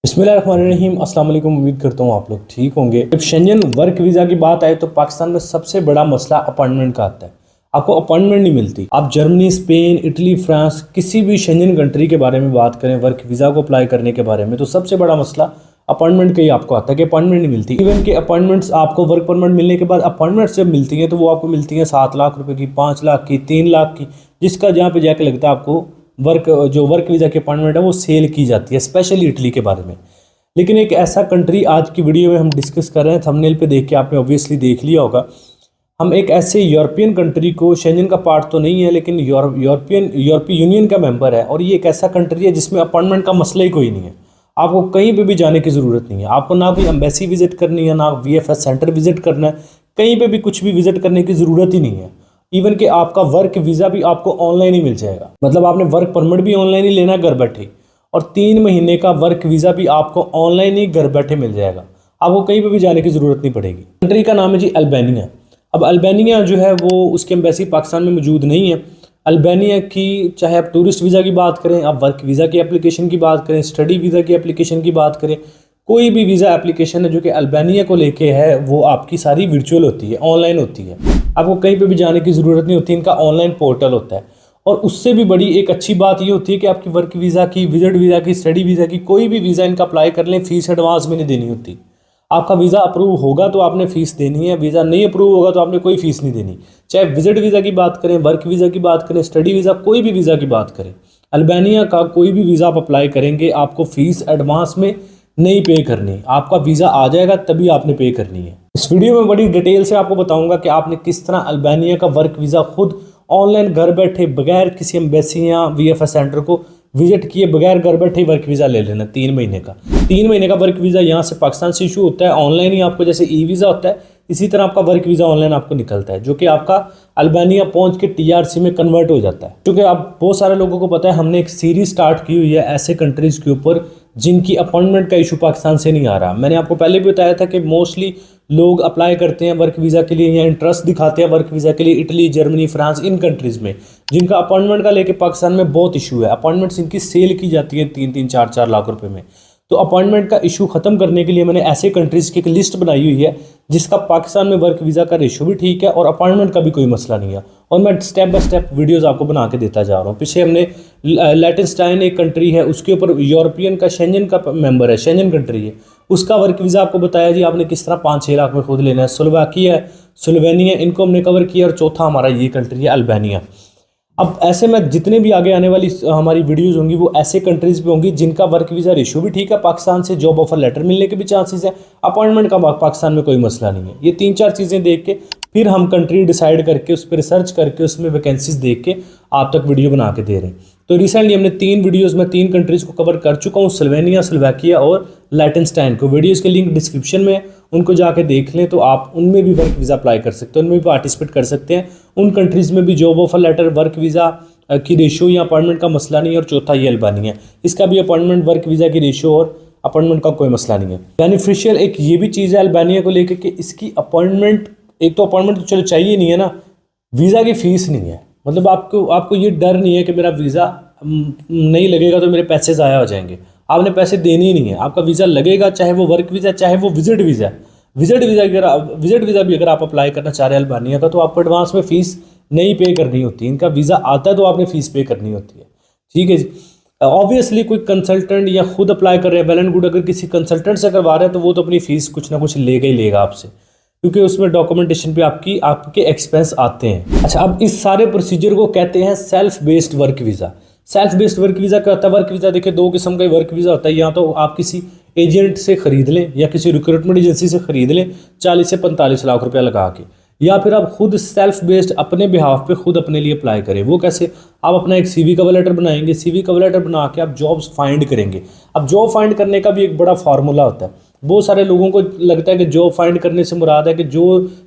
बिस्मिल्लाहिर्रहमानिर्रहीम। अस्सलाम वालेकुम। उम्मीद करता हूँ आप लोग ठीक होंगे। जब शेंजन वर्क वीज़ा की बात आए तो पाकिस्तान में सबसे बड़ा मसला अपॉइंटमेंट का आता है। आपको अपॉइंटमेंट नहीं मिलती। आप जर्मनी, स्पेन, इटली, फ्रांस किसी भी शेंजन कंट्री के बारे में बात करें वर्क वीज़ा को अप्लाई करने के बारे में तो सबसे बड़ा मसला अपॉइंटमेंट का ही आपको आता है कि अपॉइंटमेंट नहीं मिलती। इवन कि अपॉइंटमेंट्स आपको वर्क परमिट मिलने के बाद अपॉइंटमेंट्स जब मिलती हैं तो वो आपको मिलती हैं 7 लाख रुपए की, 5 लाख की, 3 लाख की, जिसका जहाँ पे जाके लगता है आपको वर्क वीज़ा की अपॉइंटमेंट है वो सेल की जाती है, स्पेशली इटली के बारे में। लेकिन एक ऐसा कंट्री आज की वीडियो में हम डिस्कस कर रहे हैं, थंबनेल पे देख के आपने ऑब्वियसली देख लिया होगा। हम एक ऐसे यूरोपियन कंट्री को, शेंजन का पार्ट तो नहीं है लेकिन यूरोपीय यूनियन का मेंबर है, और ये एक ऐसा कंट्री है जिसमें अपॉइंटमेंट का मसला ही कोई नहीं है। आपको कहीं पे भी जाने की ज़रूरत नहीं है। आपको ना कोई एम्बेसी विजिट करनी है, ना VFS सेंटर विजिट करना है, कहीं पर भी कुछ भी विजिट करने की ज़रूरत ही नहीं है। इवन कि आपका वर्क वीज़ा भी आपको ऑनलाइन ही मिल जाएगा। मतलब आपने वर्क परमिट भी ऑनलाइन ही लेना घर बैठे, और 3 महीने का वर्क वीज़ा भी आपको ऑनलाइन ही घर बैठे मिल जाएगा। आपको कहीं पे भी जाने की ज़रूरत नहीं पड़ेगी। कंट्री का नाम है जी अल्बानिया। अब अल्बानिया जो है वो, उसकी एम्बेसी पाकिस्तान में मौजूद नहीं है। अल्बानिया की चाहे आप टूरिस्ट वीज़ा की बात करें, आप वर्क वीज़ा की एप्लीकेशन की बात करें, स्टडी वीज़ा की एप्लीकेशन की बात करें, कोई भी वीज़ा एप्लीकेशन है जो कि अल्बानिया को लेके है वो आपकी सारी वर्चुअल होती है, ऑनलाइन होती है। आपको कहीं पे भी जाने की ज़रूरत नहीं होती। इनका ऑनलाइन पोर्टल होता है। और उससे भी बड़ी एक अच्छी बात ये होती है कि आपकी वर्क वीज़ा की, विजिट वीज़ा की, स्टडी वीज़ा की, कोई भी वीज़ा इनका अप्लाई कर लें, फ़ीस एडवांस में नहीं देनी होती। आपका वीज़ा अप्रूव होगा तो आपने फ़ीस देनी है, वीज़ा नहीं अप्रूव होगा तो आपने कोई फ़ीस नहीं देनी। चाहे विजिट वीज़ा की बात करें, वर्क वीज़ा की बात करें, स्टडी वीज़ा, कोई भी वीज़ा की बात करें, अल्बानिया का कोई भी वीज़ा आप अप्लाई करेंगे आपको फ़ीस एडवांस में नहीं पे करनी। आपका वीज़ा आ जाएगा तभी आपने पे करनी है। इस वीडियो में बड़ी डिटेल से आपको बताऊंगा कि आपने किस तरह अल्बानिया का वर्क वीज़ा खुद ऑनलाइन घर बैठे बगैर किसी एम्बेसी या VFS सेंटर को विजिट किए बगैर घर बैठे वर्क वीज़ा ले लेना 3 महीने का। 3 महीने का वर्क वीज़ा यहाँ से पाकिस्तान से इशू होता है ऑनलाइन ही। आपको जैसे वीज़ा होता है इसी तरह आपका वर्क वीज़ा ऑनलाइन आपको निकलता है, जो कि आपका अल्बानिया पहुँच के TRC में कन्वर्ट हो जाता है। क्योंकि आप बहुत सारे लोगों को पता है हमने एक सीरीज स्टार्ट की हुई है ऐसे कंट्रीज़ के ऊपर जिनकी अपॉइंटमेंट का इशू पाकिस्तान से नहीं आ रहा। मैंने आपको पहले भी बताया था कि मोस्टली लोग अप्लाई करते हैं वर्क वीज़ा के लिए या इंटरेस्ट दिखाते हैं वर्क वीज़ा के लिए इटली, जर्मनी, फ्रांस, इन कंट्रीज़ में जिनका अपॉइंटमेंट का लेके पाकिस्तान में बहुत इशू है। अपॉइंटमेंट्स इनकी सेल की जाती है 3-3, 4-4 लाख रुपए में। तो अपॉइंटमेंट का इशू ख़त्म करने के लिए मैंने ऐसे कंट्रीज़ की एक लिस्ट बनाई हुई है जिसका पाकिस्तान में वर्क वीज़ा का रेशो भी ठीक है और अपॉइंटमेंट का भी कोई मसला नहीं है। और मैं स्टेप बाय स्टेप वीडियोस आपको बना के देता जा रहा हूँ। पीछे हमने लिechtenstein एक कंट्री है, उसके ऊपर यूरोपियन का शेंजन का मेंबर है, शेंजन कंट्री है, उसका वर्क वीज़ा आपको बताया जी आपने किस तरह 5-6 लाख में खुद लेना है। स्लोवाकिया है, स्लोवेनिया, इनको हमने कवर किया, और चौथा हमारा ये कंट्री है अल्बानिया। अब ऐसे में जितने भी आगे आने वाली हमारी वीडियोस होंगी वो ऐसे कंट्रीज़ पे होंगी जिनका वर्क वीज़ा रेशो भी ठीक है, पाकिस्तान से जॉब ऑफर लेटर मिलने के भी चांसेस है, अपॉइंटमेंट का पाकिस्तान में कोई मसला नहीं है। ये 3-4 चीज़ें देख के फिर हम कंट्री डिसाइड करके उस पर रिसर्च करके उसमें वैकेंसीज देख के आप तक वीडियो बना के दे रहे हैं। तो रिसेंटली हमने 3 वीडियोज़ में 3 कंट्रीज़ को कवर कर चुका हूँ, स्लोवेनिया, स्लोवाकिया और लिechtenstein को। वीडियोज़ के लिंक डिस्क्रिप्शन में, उनको जाके देख लें तो आप उनमें भी वर्क वीज़ा अप्लाई कर सकते हैं, उनमें भी पार्टिसिपेट कर सकते हैं। उन कंट्रीज़ में भी job offer letter, work visa की रेशो या अपॉइंटमेंट का मसला नहीं है। और चौथा ये अल्बानिया, इसका भी अपॉइंटमेंट, वर्क वीज़ा की रेशो और अपॉइंटमेंट का कोई मसला नहीं है। बेनिफिशियल एक ये भी चीज़ है अल्बानिया को लेकर कि इसकी अपॉइंटमेंट, एक तो अपॉइंटमेंट तो चलो चाहिए नहीं है ना, वीज़ा की फ़ीस नहीं है। मतलब आपको ये डर नहीं है कि मेरा वीज़ा नहीं लगेगा तो मेरे पैसे ज़ाया हो जाएंगे। आपने पैसे देने ही नहीं है, आपका वीज़ा लगेगा, चाहे वो वर्क वीज़ा चाहे वो विजिट वीज़ा। विजिट वीज़ा भी अगर आप अप्लाई करना चाह रहे हैं अल्बानिया का तो आपको एडवांस में फ़ीस नहीं पे करनी होती। इनका वीज़ा आता है तो आपने फ़ीस पे करनी होती है, ठीक है जी। ऑब्वियसली कोई कंसल्टेंट या खुद अप्लाई कर रहे हैं, वेल एंड गुड। अगर किसी कंसल्टेंट से करवा रहे हैं तो वो तो अपनी फ़ीस कुछ ना कुछ लेगा ही लेगा आपसे, क्योंकि उसमें डॉक्यूमेंटेशन पे आपके एक्सपेंस आते हैं। अच्छा, अब इस सारे प्रोसीजर को कहते हैं self based work visa. Self based work visa क्या होता है? वर्क वीज़ा देखिए 2 किस्म का वर्क वीज़ा होता है। या तो आप किसी एजेंट से ख़रीद लें या किसी रिक्रूटमेंट एजेंसी से ख़रीद लें 40 से 45 लाख रुपया लगा के, या फिर आप खुद सेल्फ बेस्ड अपने बिहाफ पे खुद अपने लिए अप्लाई करें। वो कैसे? आप अपना एक CV कवर लेटर बनाएंगे, CV कवर लेटर बना के आप जॉब्स फाइंड करेंगे। अब जॉब फाइंड करने का भी एक बड़ा फार्मूला होता है। बहुत सारे लोगों को लगता है कि जॉब फाइंड करने से मुराद है कि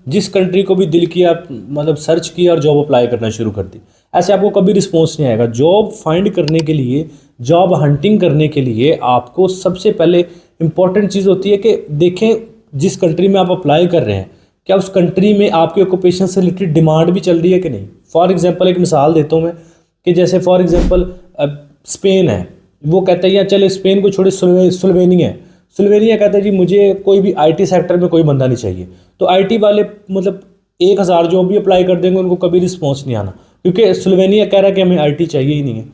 जिस कंट्री को भी दिल किया, मतलब सर्च किया और जॉब अप्लाई करना शुरू कर दी। ऐसे आपको कभी रिस्पॉन्स नहीं आएगा। जॉब फाइंड करने के लिए, जॉब हंटिंग करने के लिए आपको सबसे पहले इंपॉर्टेंट चीज़ होती है कि देखें जिस कंट्री में आप अप्लाई कर रहे हैं क्या उस कंट्री में आपके ऑक्यूपेशन से रिलेटेड डिमांड भी चल रही है कि नहीं। फॉर एग्जांपल एक मिसाल देता हूँ मैं कि जैसे फॉर एग्जांपल स्पेन है, वो कहता है या चले स्पेन को छोड़े स्लोवेनिया कहता है जी मुझे कोई भी आईटी सेक्टर में कोई बंदा नहीं चाहिए। तो आईटी वाले मतलब 1000 जॉब भी अप्लाई कर देंगे, उनको कभी रिस्पॉन्स नहीं आना, क्योंकि स्लोवेनिया कह रहा है कि हमें आईटी चाहिए ही नहीं है।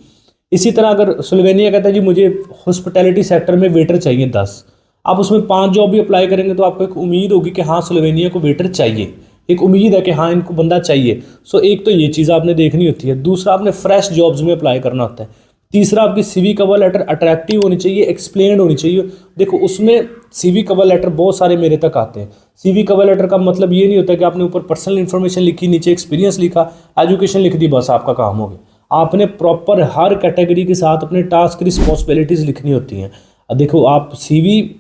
इसी तरह अगर स्लोवेनिया कहता है जी मुझे हॉस्पिटैलिटी सेक्टर में वेटर चाहिए 10, आप उसमें 5 जॉब भी अप्लाई करेंगे तो आपको एक उम्मीद होगी कि हाँ स्लोवेनिया को वेटर चाहिए, एक उम्मीद है कि हाँ इनको बंदा चाहिए। सो एक तो ये चीज़ आपने देखनी होती है। दूसरा, आपने फ्रेश जॉब्स में अप्लाई करना होता है। तीसरा, आपकी सीवी कवर लेटर अट्रैक्टिव होनी चाहिए, एक्सप्लेन्ड होनी चाहिए। देखो उसमें सीवी कवर लेटर बहुत सारे मेरे तक आते हैं। सीवी कवर लेटर का मतलब ये नहीं होता कि आपने ऊपर पर्सनल इन्फॉर्मेशन लिखी, नीचे एक्सपीरियंस लिखा, एजुकेशन लिख दी, बस आपका काम हो गया। आपने प्रॉपर हर कैटेगरी के साथ अपने टास्क रिस्पॉन्सिबिलिटीज़ लिखनी होती हैं। देखो आप सीवी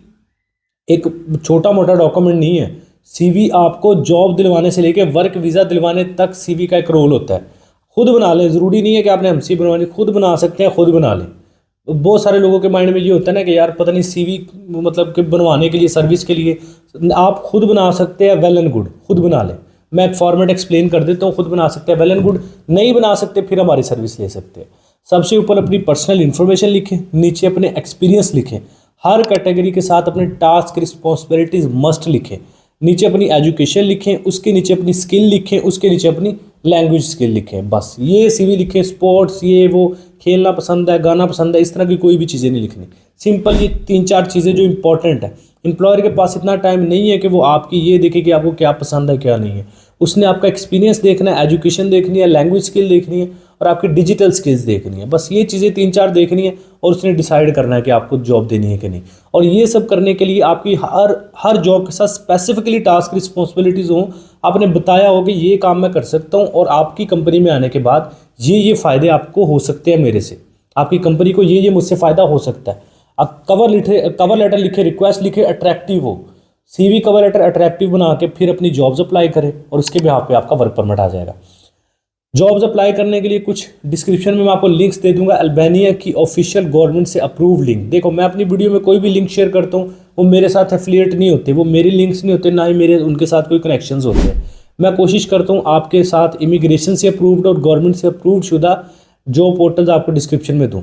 एक छोटा मोटा डॉक्यूमेंट नहीं है। सीवी आपको जॉब दिलवाने से लेकर वर्क वीज़ा दिलवाने तक सीवी का एक रोल होता है। खुद बना लें, ज़रूरी नहीं है कि आपने हमसे बनवानी, खुद बना सकते हैं, खुद बना लें। बहुत सारे लोगों के माइंड में ये होता है ना कि यार पता नहीं सीवी मतलब कि बनवाने के लिए, सर्विस के लिए आप खुद बना सकते हैं, वेल एंड गुड, खुद बना लें। मैं एक फॉर्मेट एक्सप्लेन कर देता हूँ, खुद बना सकते हैं, वेल एंड गुड। नहीं बना सकते फिर हमारी सर्विस ले सकते हैं। सबसे ऊपर अपनी पर्सनल इन्फॉर्मेशन लिखें, नीचे अपने एक्सपीरियंस लिखें, हर कैटेगरी के साथ अपने टास्क रिस्पॉन्सिबिलिटीज़ मस्ट लिखें, नीचे अपनी एजुकेशन लिखें, उसके नीचे अपनी स्किल लिखें, उसके नीचे अपनी लैंग्वेज स्किल लिखें। बस ये सीवी लिखें। स्पोर्ट्स, ये वो, खेलना पसंद है, गाना पसंद है, इस तरह की कोई भी चीज़ें नहीं लिखनी। सिंपल ये 3-4 चीज़ें जो इंपॉर्टेंट है। एम्प्लॉयर के पास इतना टाइम नहीं है कि वो आपकी ये देखे कि आपको क्या पसंद है क्या नहीं है। उसने आपका एक्सपीरियंस देखना है, एजुकेशन देखनी है, लैंग्वेज स्किल देखनी है और आपकी डिजिटल स्किल्स देखनी है। बस ये चीज़ें 3-4 देखनी है और उसने डिसाइड करना है कि आपको जॉब देनी है कि नहीं। और ये सब करने के लिए आपकी हर जॉब के साथ स्पेसिफिकली टास्क रिस्पॉन्सिबिलिटीज़ हों। आपने बताया हो कि ये काम मैं कर सकता हूँ और आपकी कंपनी में आने के बाद ये फ़ायदे आपको हो सकते हैं मेरे से, आपकी कंपनी को ये मुझसे फ़ायदा हो सकता है। आप कवर लेटर लिखे, रिक्वेस्ट लिखे, अट्रैक्टिव हो। सीवी कवर लेटर अट्रैक्टिव बना के फिर अपनी जॉब्स अप्लाई करें और उसके बिहाफ पे आपका वर्क परमिट आ जाएगा। जॉब्स अप्लाई करने के लिए कुछ डिस्क्रिप्शन में मैं आपको लिंक्स दे दूंगा, अल्बानिया की ऑफिशियल गवर्नमेंट से अप्रूव लिंक। देखो मैं अपनी वीडियो में कोई भी लिंक शेयर करता हूँ वो मेरे साथ एफिलिएट नहीं होते, वो मेरे लिंक्स नहीं होते, ना ही मेरे उनके साथ कोई कनेक्शंस होते हैं। मैं कोशिश करता हूँ आपके साथ इमिग्रेशन से अप्रूव्ड और गवर्नमेंट से अप्रूव्ड शुदा जॉब पोर्टल्स आपको डिस्क्रिप्शन में दूँ।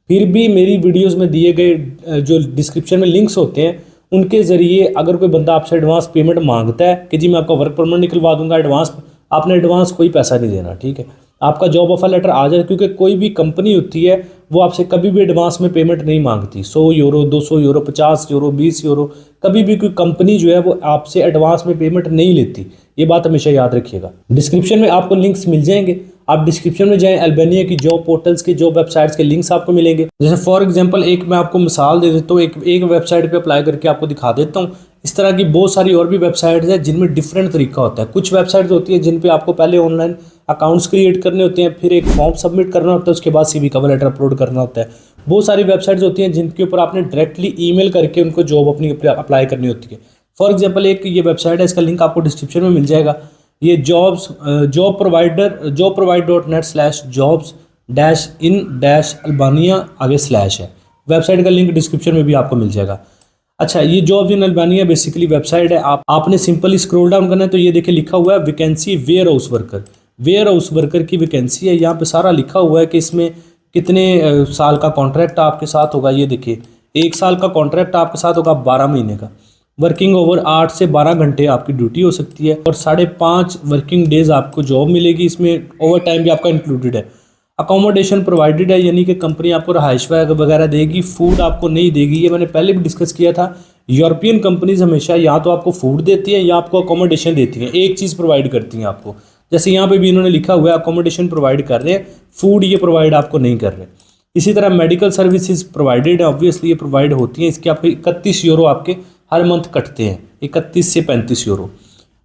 फिर भी मेरी वीडियोज़ में दिए गए जो डिस्क्रिप्शन में लिंक्स होते हैं उनके ज़रिए अगर कोई बंदा आपसे एडवांस पेमेंट मांगता है कि जी मैं आपका वर्क परमिट निकलवा दूंगा एडवांस, आपने एडवांस कोई पैसा नहीं देना, ठीक है। आपका जॉब ऑफर लेटर आ जाए, क्योंकि कोई भी कंपनी होती है वो आपसे कभी भी एडवांस में पेमेंट नहीं मांगती। 100 यूरो, 200 यूरो, 50 यूरो, 20 यूरो, कभी भी कोई कंपनी जो है वो आपसे एडवांस में पेमेंट नहीं लेती। ये बात हमेशा याद रखिएगा। डिस्क्रिप्शन में आपको लिंक्स मिल जाएंगे, आप डिस्क्रिप्शन में जाएं, अल्बानिया की जॉब पोर्टल्स के, जॉब वेबसाइट्स के लिंक्स आपको मिलेंगे। जैसे फॉर एग्जांपल एक मैं आपको मिसाल दे देता हूँ, एक वेबसाइट पे अप्लाई करके आपको दिखा देता हूँ। इस तरह की बहुत सारी और भी वेबसाइट्स हैं जिनमें डिफरेंट तरीका होता है। कुछ वेबसाइट्स होती है जिन पे आपको पहले ऑनलाइन अकाउंट्स क्रिएट करने होते हैं, फिर एक फॉर्म सबमिट करना होता है, उसके बाद सीवी कवर लेटर अपलोड करना होता है। बहुत सारी वेबसाइट्स होती हैं जिनके ऊपर आपने डायरेक्टली ईमेल करके उनको जॉब अपनी अप्लाई करनी होती है। फॉर एग्जांपल एक ये वेबसाइट है, इसका लिंक आपको डिस्क्रिप्शन में मिल जाएगा। ये jobprovide.net/jobs-in-albania आगे स्लैश है। वेबसाइट का लिंक डिस्क्रिप्शन में भी आपको मिल जाएगा। अच्छा, ये jobs in Albania basically website है। आपने सिंपली स्क्रॉल डाउन करना है तो ये देखिए लिखा हुआ है vacancy warehouse worker. Warehouse worker की वैकेंसी है। यहाँ पे सारा लिखा हुआ है कि इसमें कितने साल का कॉन्ट्रैक्ट आपके साथ होगा। ये देखिए 1 साल का कॉन्ट्रैक्ट आपके साथ होगा, 12 महीने का। वर्किंग ओवर 8 से 12 घंटे आपकी ड्यूटी हो सकती है और 5.5 वर्किंग डेज आपको जॉब मिलेगी। इसमें ओवर टाइम भी आपका इंक्लूडेड है। अकोमोडेशन प्रोवाइडेड है, यानी कि कंपनी आपको रहाइश वगैरह देगी, फूड आपको नहीं देगी। ये मैंने पहले भी डिस्कस किया था। यूरोपियन कंपनीज हमेशा या तो आपको फूड देती हैं या आपको अकोमोडेशन देती हैं, एक चीज़ प्रोवाइड करती हैं आपको। जैसे यहाँ पे भी इन्होंने लिखा हुआ है अकोमोडेशन प्रोवाइड कर रहे हैं, फूड ये प्रोवाइड आपको नहीं कर रहे। इसी तरह मेडिकल सर्विसेज प्रोवाइडेड है, ऑब्वियसली ये प्रोवाइड होती हैं। इसके आपको 31 यूरो आपके हर मंथ कटते हैं, 31 से 35 यूरो।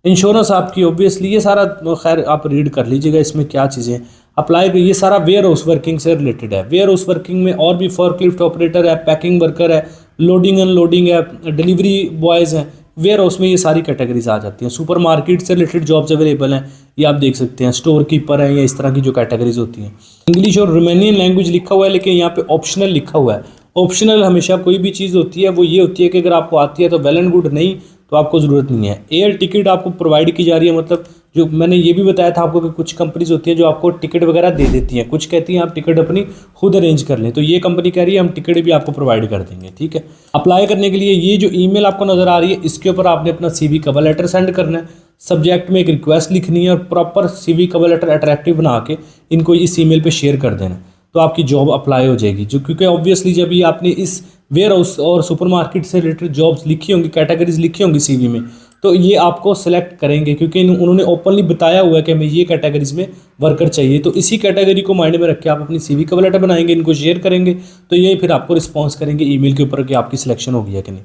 इंश्योरेंस आपकी ऑब्वियसली ये सारा खैर आप रीड कर लीजिएगा इसमें क्या चीज़ें अप्लाई। ये सारा वेयर हाउस वर्किंग से रिलेटेड है। वेयर हाउस वर्किंग में और भी फोर्कलिफ्ट ऑपरेटर है, पैकिंग वर्कर है, लोडिंग अनलोडिंग है, डिलीवरी बॉयज़ हैं। वेयर हाउस में ये सारी कैटेगरीज आ जाती हैं। सुपर मार्केट से रिलेटेड जॉब्स अवेलेबल हैं, ये आप देख सकते हैं। स्टोर कीपर हैं या इस तरह की जो कैटेगरीज होती हैं। इंग्लिश और रोमानियन लैंग्वेज लिखा हुआ है, लेकिन यहाँ पे ऑप्शनल लिखा हुआ है। ऑप्शनल हमेशा कोई भी चीज़ होती है वो ये होती है कि अगर आपको आती है तो वेल एंड गुड, नहीं तो आपको ज़रूरत नहीं है। एयर टिकट आपको प्रोवाइड की जा रही है, मतलब जो मैंने ये भी बताया था आपको कि कुछ कंपनीज होती हैं जो आपको टिकट वगैरह दे देती हैं, कुछ कहती हैं आप टिकट अपनी खुद अरेंज कर लें। तो ये कंपनी कह रही है हम टिकट भी आपको प्रोवाइड कर देंगे, ठीक है। अप्लाई करने के लिए ये जो ईमेल आपको नज़र आ रही है, इसके ऊपर आपने अपना CV कवर लेटर सेंड करना है, सब्जेक्ट में एक रिक्वेस्ट लिखनी है और proper CV cover letter attractive बना के इनको इस ईमेल पे शेयर कर देना, तो आपकी जॉब अप्लाई हो जाएगी। जो क्योंकि ऑब्वियसली जब ये आपने इस वेयर हाउस और सुपरमार्केट से रिलेटेड जॉब्स लिखी होंगी, कैटेगरीज लिखी होंगी CV में, तो ये आपको सेलेक्ट करेंगे क्योंकि उन्होंने ओपनली बताया हुआ है कि हमें ये कैटेगरीज में वर्कर चाहिए। तो इसी कैटेगरी को माइंड में रख के आप अपनी CV कवर लेटर बनाएंगे, इनको शेयर करेंगे, तो ये फिर आपको रिस्पॉन्स करेंगे ईमेल के ऊपर कि आपकी सिलेक्शन हो गई है कि नहीं।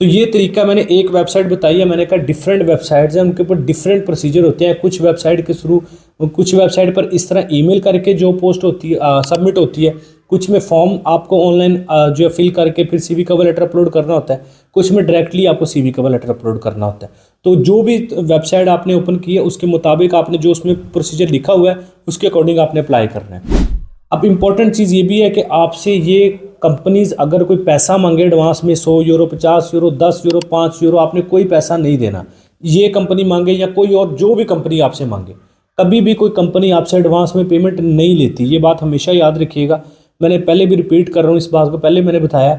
तो ये तरीका मैंने एक वेबसाइट बताई है, मैंने कहा डिफरेंट वेबसाइट्स हैं, उनके ऊपर डिफरेंट प्रोसीजर होते हैं। कुछ वेबसाइट के थ्रू, कुछ वेबसाइट पर इस तरह ईमेल करके जो पोस्ट होती है सबमिट होती है, कुछ में फॉर्म आपको ऑनलाइन जो है फिल करके फिर CV कवर लेटर अपलोड करना होता है, कुछ में डायरेक्टली आपको CV कवर लेटर अपलोड करना होता है। तो जो भी वेबसाइट आपने ओपन की है उसके मुताबिक आपने जो उसमें प्रोसीजर लिखा हुआ है उसके अकॉर्डिंग आपने अप्लाई करना है। अब इम्पॉर्टेंट चीज़ ये भी है कि आपसे ये कंपनीज अगर कोई पैसा मांगे एडवांस में 100 यूरो, 50 यूरो, 10 यूरो, 5 यूरो, आपने कोई पैसा नहीं देना। ये कंपनी मांगे या कोई और जो भी कंपनी आपसे मांगे, कभी भी कोई कंपनी आपसे एडवांस में पेमेंट नहीं लेती, ये बात हमेशा याद रखिएगा। मैंने पहले भी रिपीट कर रहा हूँ इस बात को, पहले मैंने बताया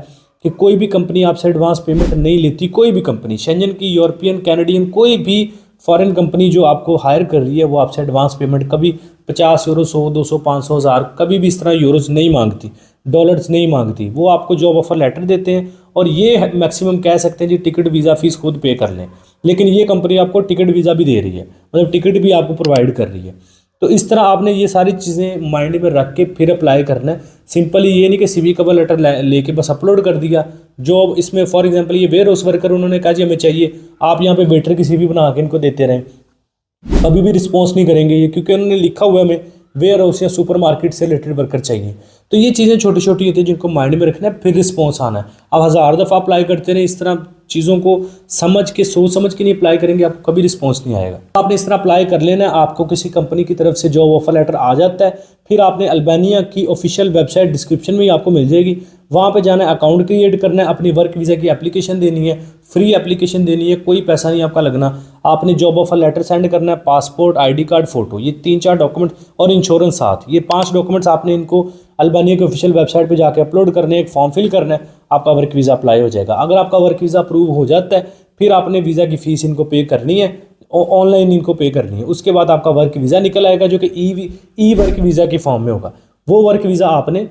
कि कोई भी कंपनी आपसे एडवांस पेमेंट नहीं लेती। कोई भी कंपनी, शेंजन की, यूरोपियन, कैनेडियन, कोई भी फॉरेन कंपनी जो आपको हायर कर रही है वो आपसे एडवांस पेमेंट कभी 50 यूरो, 100, 200, 500, 1000 कभी भी इस तरह यूरोज नहीं मांगती, डॉलर्स नहीं मांगती। वो आपको जॉब ऑफर लेटर देते हैं और ये मैक्सिमम कह सकते हैं जी टिकट वीज़ा फीस खुद पे कर लें, लेकिन ये कंपनी आपको टिकट वीज़ा भी दे रही है, मतलब टिकट भी आपको प्रोवाइड कर रही है। तो इस तरह आपने ये सारी चीज़ें माइंड में रख के फिर अप्लाई करना है। सिंपली ये नहीं कि CV कवर लेटर लेके बस अपलोड कर दिया। जॉब इसमें फॉर एग्जांपल ये वेयर हाउस वर्कर, उन्होंने कहा जी हमें चाहिए, आप यहाँ पे वेटर की CV बना के इनको देते रहें, कभी भी रिस्पॉन्स नहीं करेंगे ये, क्योंकि उन्होंने लिखा हुआ है हमें वेयर हाउस या सुपरमार्केट से रिलेटेड वर्कर चाहिए। तो ये चीज़ें छोटी छोटी होती है जिनको माइंड में रखना है, फिर रिस्पॉन्स आना है। अब 1000 दफ़ा अप्लाई करते रहे, इस तरह चीज़ों को समझ के, सोच समझ के नहीं अप्लाई करेंगे, आपको कभी रिस्पॉन्स नहीं आएगा। आपने इस तरह अप्लाई कर लेना है, आपको किसी कंपनी की तरफ से जॉब ऑफर लेटर आ जाता है, फिर आपने अल्बानिया की ऑफिशियल वेबसाइट डिस्क्रिप्शन में ही आपको मिल जाएगी, वहाँ पे जाना है, अकाउंट क्रिएट करना है, अपनी वर्क वीज़ा की एप्लीकेशन देनी है, फ्री एप्लीकेशन देनी है, कोई पैसा नहीं आपका लगना। आपने जॉब ऑफर लेटर सेंड करना है, पासपोर्ट, ID कार्ड, फ़ोटो, ये 3-4 डॉक्यूमेंट और इंश्योरेंस साथ, ये 5 डॉक्यूमेंट्स आपने इनको अल्बानिया की ऑफिशियल वेबसाइट पे जाके अपलोड करने, एक फॉर्म फिल करना है, आपका वर्क वीज़ा अप्लाई हो जाएगा। अगर आपका वर्क वीज़ा अप्रूव हो जाता है, फिर आपने वीज़ा की फ़ीस इनको पे करनी है, ऑनलाइन इनको पे करनी है। उसके बाद आपका वर्क वीज़ा निकल आएगा जो कि ई वर्क वीज़ा के फॉर्म में होगा। वो वर्क वीज़ा आपने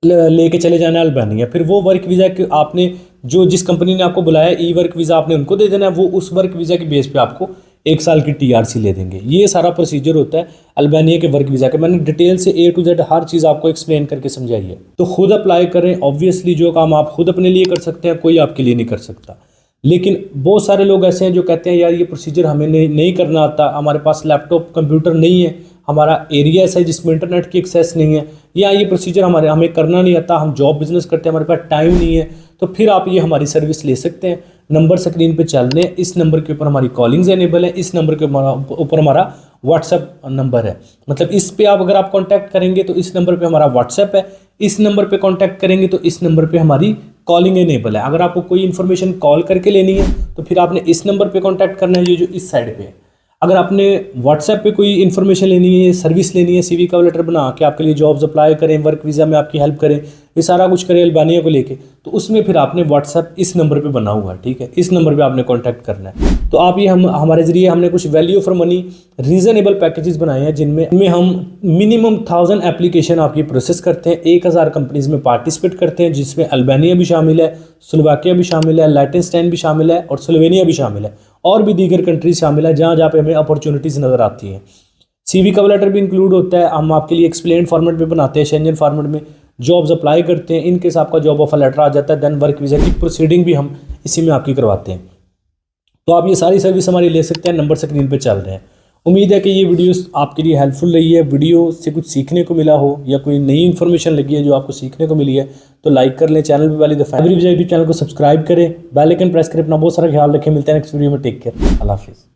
लेके चले जाना है अल्बानिया। फिर वो वर्क वीज़ा के आपने जो जिस कंपनी ने आपको बुलाया, ई वर्क वीज़ा आपने उनको दे देना है, वो उस वर्क वीज़ा की बेस पे आपको 1 साल की TRC ले देंगे। ये सारा प्रोसीजर होता है अल्बानिया के वर्क वीज़ा का। मैंने डिटेल से A to Z हर चीज़ आपको एक्सप्लेन करके समझाई है। तो खुद अप्लाई करें। ऑब्वियसली जो काम आप खुद अपने लिए कर सकते हैं, कोई आपके लिए नहीं कर सकता। लेकिन बहुत सारे लोग ऐसे हैं जो कहते हैं यार ये प्रोसीजर हमें नहीं करना आता, हमारे पास लैपटॉप कंप्यूटर नहीं है, हमारा एरिया ऐसा है जिसमें इंटरनेट की एक्सेस नहीं है, या ये प्रोसीजर हमें करना नहीं आता, हम जॉब बिजनेस करते हैं, हमारे पास टाइम नहीं है, तो फिर आप ये हमारी सर्विस ले सकते हैं। नंबर स्क्रीन पे चल रहे हैं, इस नंबर के ऊपर हमारी कॉलिंग्स एनेबल है, इस नंबर के ऊपर हमारा व्हाट्सएप नंबर है। मतलब इस पे आप अगर आप कांटेक्ट करेंगे तो इस नंबर पे हमारा व्हाट्सएप है, इस नंबर पे कांटेक्ट करेंगे तो इस नंबर पे हमारी कॉलिंग एनेबल है। अगर आपको कोई इन्फॉर्मेशन कॉल करके लेनी है तो फिर आपने इस नंबर पे कांटेक्ट करना है, ये जो इस साइड पे है। अगर आपने व्हाट्सएप पे कोई इन्फॉर्मेशन लेनी है, सर्विस लेनी है, CV कवर लेटर बना के आपके लिए जॉब्स अप्लाई करें, वर्क वीज़ा में आपकी हेल्प करें, ये सारा कुछ करें अल्बानिया को लेके, तो उसमें फिर आपने व्हाट्सएप इस नंबर पे बना हुआ है, ठीक है, इस नंबर पे आपने कांटेक्ट करना है। तो आप ये हमारे ज़रिए हमने कुछ value for money reasonable packages बनाए हैं जिनमें हम मिनिमम 1000 एप्लीकेशन आपकी प्रोसेस करते हैं, 1000 कंपनीज़ में पार्टिसिपेट करते हैं, जिसमें अल्बानिया भी शामिल है, स्लोवाकिया भी शामिल है, लाइटेनस्टाइन भी शामिल है और स्लोवेनिया भी शामिल है, और भी दीगर कंट्रीज शामिल है जहाँ पे हमें अपॉर्चुनिटीज़ नज़र आती हैं। CV कवर लेटर भी इंक्लूड होता है, हम आपके लिए एक्सप्लेन फॉर्मेट में बनाते हैं, शेंजन फॉर्मेट में जॉब्स अप्लाई करते हैं, इनकेस आपका जॉब ऑफर लेटर आ जाता है, देन वर्क वीज़ा की प्रोसीडिंग भी हम इसी में आपकी करवाते हैं। तो आप ये सारी सर्विस हमारी ले सकते हैं, नंबर स्क्रीन पे चल रहे हैं। उम्मीद है कि ये वीडियोस आपके लिए हेल्पफुल रही है, वीडियो से कुछ सीखने को मिला हो या कोई नई इन्फॉर्मेशन लगी है जो आपको सीखने को मिली है तो लाइक कर लें, चैनल पे पहली दफ़ा यूट्यूब चैनल को सब्सक्राइब करें, बेल आइकन प्रेस करें, अपना बहुत सारा ख्याल रखें। मिलते हैं नेक्स्ट वीडियो में, टेक केयर, अल्लाह हाफिज़।